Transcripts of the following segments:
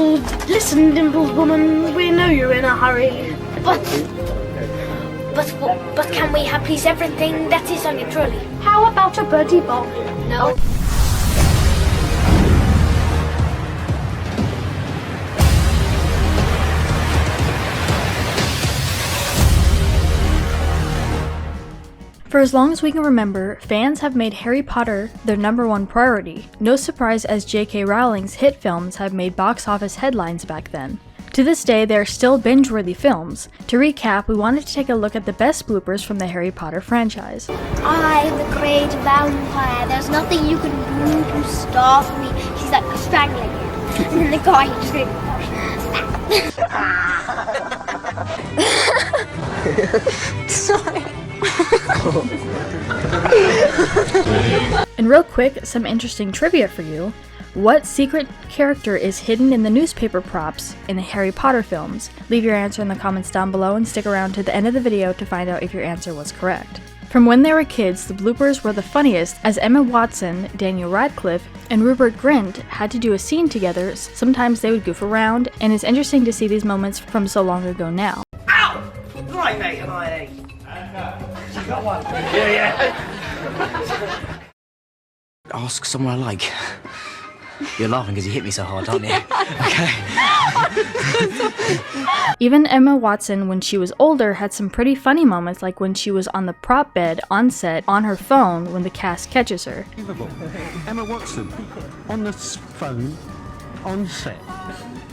listen, Dimples woman, we know you're in a hurry. But can we have please everything that is on your trolley? How about a birdie bomb? No. For as long as we can remember, fans have made Harry Potter their #1 priority. No surprise, as J.K. Rowling's hit films have made box office headlines back then. To this day, they are still binge-worthy films. To recap, we wanted to take a look at the best bloopers from the Harry Potter franchise. I'm the great vampire. There's nothing you can do to stop me. She's like strangling him. And then the guy just goes, sorry. And real quick, some interesting trivia for you. What secret character is hidden in the newspaper props in the Harry Potter films? Leave your answer in the comments down below and stick around to the end of the video to find out if your answer was correct. From when they were kids, the bloopers were the funniest, as Emma Watson, Danielle Radcliffe, and Rupert Grint had to do a scene together. Sometimes they would goof around, and it's interesting to see these moments from so long ago now. Ow! Right, mate, Hermione. You got one? Yeah. Ask someone I like. You're laughing because you hit me so hard, aren't you? Okay. Even Emma Watson, when she was older, had some pretty funny moments, like when she was on the prop bed on set on her phone when the cast catches her. Emma Watson on the phone on set.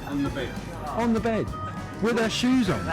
On the bed. On the bed. With her shoes on.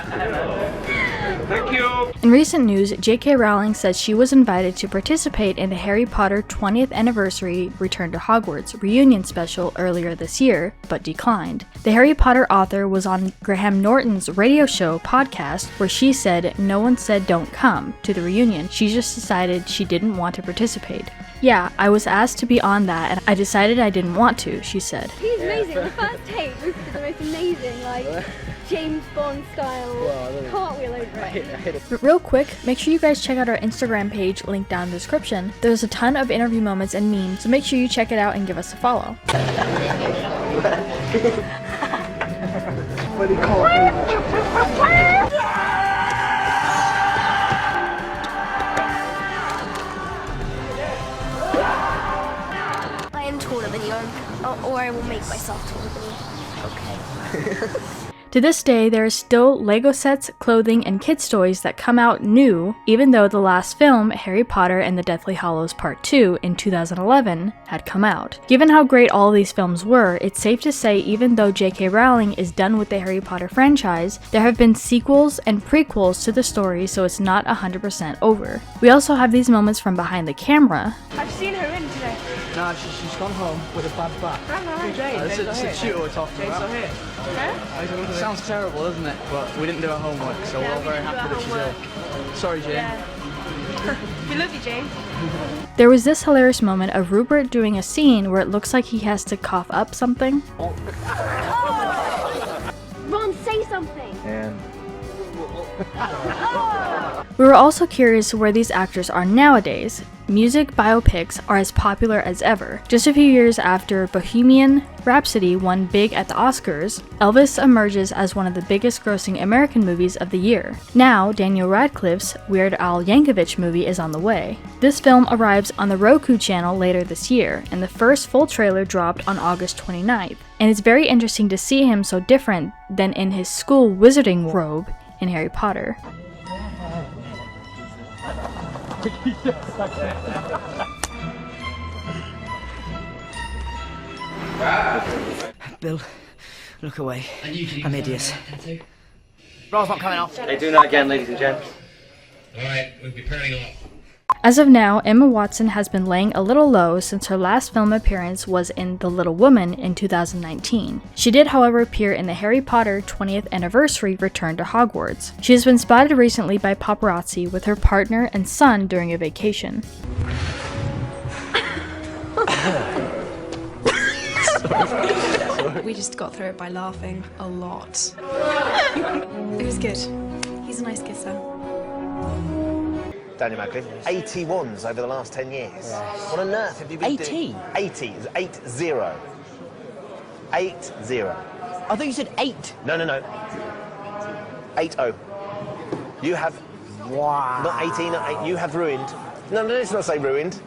Thank you! In recent news, J.K. Rowling says she was invited to participate in the Harry Potter 20th Anniversary Return to Hogwarts reunion special earlier this year, but declined. The Harry Potter author was on Graham Norton's radio show podcast, where she said no one said don't come to the reunion. She just decided she didn't want to participate. Yeah, I was asked to be on that and I decided I didn't want to, she said. He's amazing. The first take, Rupert did the most amazing, like, James Bond style cartwheel over it. But real quick, make sure you guys check out our Instagram page, linked down in the description. There's a ton of interview moments and memes, so make sure you check it out and give us a follow. I am taller than you, or I will make myself taller than you. Okay. To this day, there are still Lego sets, clothing, and kids' toys that come out new, even though the last film, Harry Potter and the Deathly Hallows Part 2 in 2011, had come out. Given how great all these films were, it's safe to say even though J.K. Rowling is done with the Harry Potter franchise, there have been sequels and prequels to the story, so it's not 100% over. We also have these moments from behind the camera. I've seen her in today. No, she's gone home with a bad back. Jane's It's a tutor we're talking about. here. Sounds terrible, doesn't it? But we didn't do our homework, so we're all very happy that she's ill. Sorry, Jane. Yeah. We love you, Jane. There was this hilarious moment of Rupert doing a scene where it looks like he has to cough up something. Ron, say something. And We were also curious where these actors are nowadays. Music biopics are as popular as ever. Just a few years after Bohemian Rhapsody won big at the Oscars, Elvis emerges as one of the biggest grossing American movies of the year. Now, Danielle Radcliffe's Weird Al Yankovic movie is on the way. This film arrives on the Roku channel later this year, and the first full trailer dropped on August 29th. And it's very interesting to see him so different than in his school wizarding robe in Harry Potter. Bill, look away. I'm hideous. Roll's not coming off. Hey, doing that again, ladies and gents. Alright, we'll be turning off. As of now, Emma Watson has been laying a little low since her last film appearance was in The Little Woman in 2019. She did, however, appear in the Harry Potter 20th Anniversary Return to Hogwarts. She has been spotted recently by paparazzi with her partner and son during a vacation. We just got through it by laughing a lot. It was good. He's a nice kisser. Danielle Radcliffe, 81s over the last 10 years. Yes. What on earth have you been doing? 80? 80, 80. 80. I thought you said 8. No. 8-0. You have... Wow. Not 18, not 8. You have ruined... No, let's not say ruined.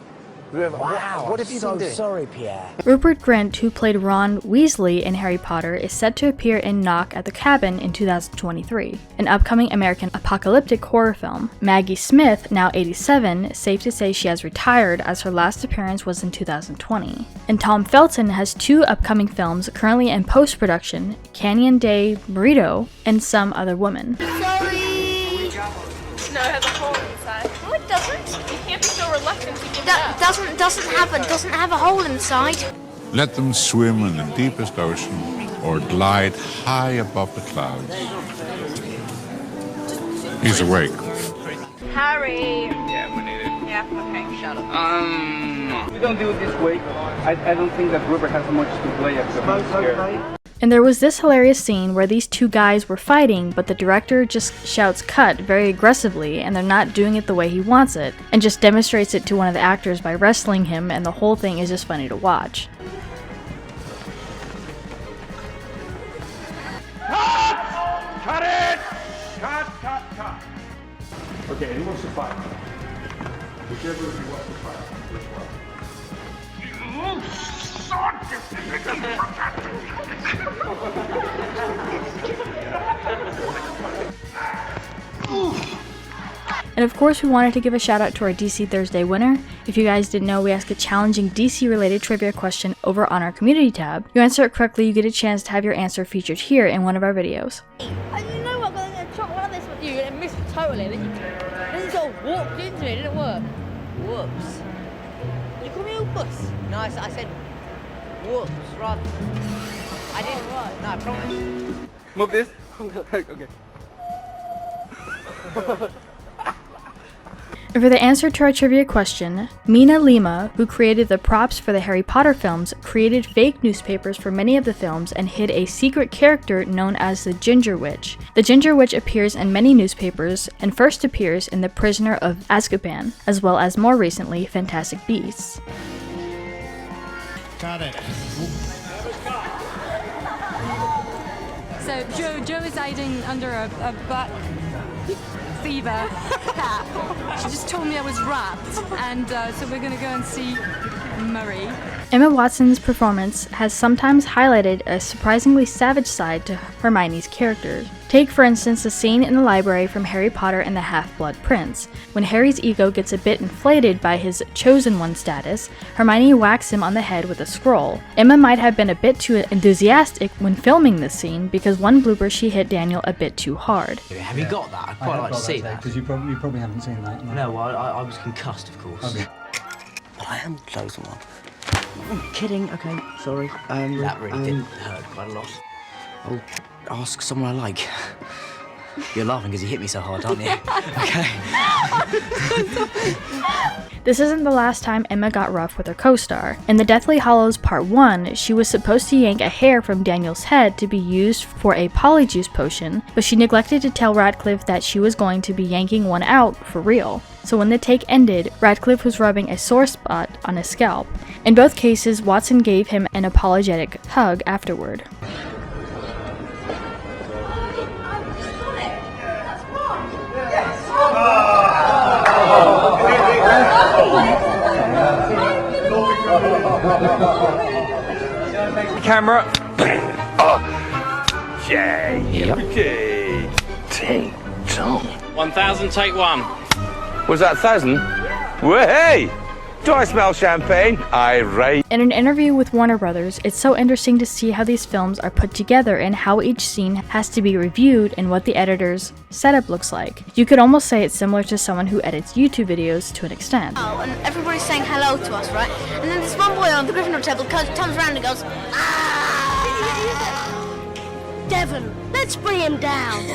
Wow. What have you been doing? Sorry, Pierre. Rupert Grint, who played Ron Weasley in Harry Potter, is set to appear in Knock at the Cabin in 2023, an upcoming American apocalyptic horror film. Maggie Smith, now 87, safe to say she has retired as her last appearance was in 2020. And Tom Felton has 2 upcoming films currently in post-production, Canyon de Marito and Some Other Woman. Sorry. No, it has a hole inside. No, it doesn't. You can't be so reluctant to give it That up. doesn't have a hole inside. Let them swim in the deepest ocean or glide high above the clouds. He's awake. Harry. Yeah, we need it. Yeah, okay, shut up. We don't do it this way. I don't think that Rupert has much to play at the And there was this hilarious scene where these 2 guys were fighting, but the director just shouts cut very aggressively and they're not doing it the way he wants it, and just demonstrates it to one of the actors by wrestling him, and the whole thing is just funny to watch. Cut it! Cut. Okay, who wants to fight? Whichever of you wants to fight. Which one? And of course, we wanted to give a shout out to our DC Thursday winner. If you guys didn't know, we ask a challenging DC related trivia question over on our community tab. You answer it correctly, you get a chance to have your answer featured here in one of our videos. And you know what? I'm going to try one of this with you and missed it totally. Then you sort of walked into it. It didn't work. Whoops. You call me a bus? No, I said whoops, rather. I didn't. No, I promise. Move this. Okay. And for the answer to our trivia question, Mina Lima, who created the props for the Harry Potter films, created fake newspapers for many of the films and hid a secret character known as the Ginger Witch. The Ginger Witch appears in many newspapers and first appears in The Prisoner of Azkaban, as well as more recently Fantastic Beasts. Got it. So Joe is hiding under a butt fever cat. She just told me I was wrapped, and so we're gonna go and see Murray. Emma Watson's performance has sometimes highlighted a surprisingly savage side to Hermione's character. Take, for instance, the scene in the library from Harry Potter and the Half-Blood Prince. When Harry's ego gets a bit inflated by his chosen one status, Hermione whacks him on the head with a scroll. Emma might have been a bit too enthusiastic when filming this scene because one blooper she hit Daniel a bit too hard. Have you got that? I'd quite like to see that. Because you probably haven't seen that. No, well, I was concussed, of course. Okay. But I am chosen one. I'm kidding, okay, sorry. That really did hurt quite a lot. I'll ask someone I like. You're laughing because you hit me so hard, aren't you? Okay. This isn't the last time Emma got rough with her co-star. In the Deathly Hallows Part 1, she was supposed to yank a hair from Daniel's head to be used for a polyjuice potion, but she neglected to tell Radcliffe that she was going to be yanking one out for real. So when the take ended, Radcliffe was rubbing a sore spot on his scalp. In both cases, Watson gave him an apologetic hug afterward. Camera. Oh, Jay. Ting tong. 1,000, take 1. Was that 1,000? Well, hey! Do I smell champagne? Irate. In an interview with Warner Brothers, it's so interesting to see how these films are put together and how each scene has to be reviewed and what the editor's setup looks like. You could almost say it's similar to someone who edits YouTube videos to an extent. Oh, and everybody's saying hello to us, right? And then this one boy on the Gryffindor table comes around and goes, ah! Devon, let's bring him down.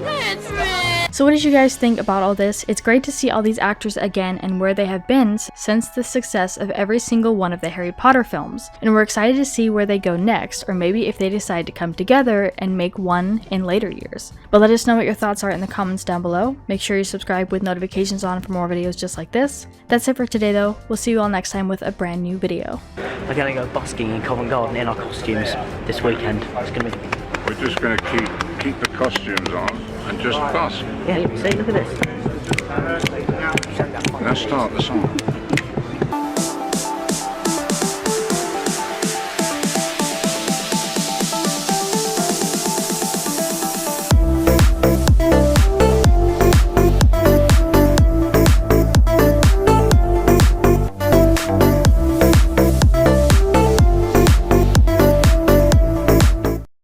Let's bring So what did you guys think about all this? It's great to see all these actors again and where they have been since the success of every single one of the Harry Potter films. And we're excited to see where they go next, or maybe if they decide to come together and make one in later years. But let us know what your thoughts are in the comments down below. Make sure you subscribe with notifications on for more videos just like this. That's it for today though. We'll see you all next time with a brand new video. We're going to go busking in Covent Garden in our costumes this weekend. It's going to be... We're just going to keep the costumes on and just busk. Yeah, see, look at this. Let's start the song.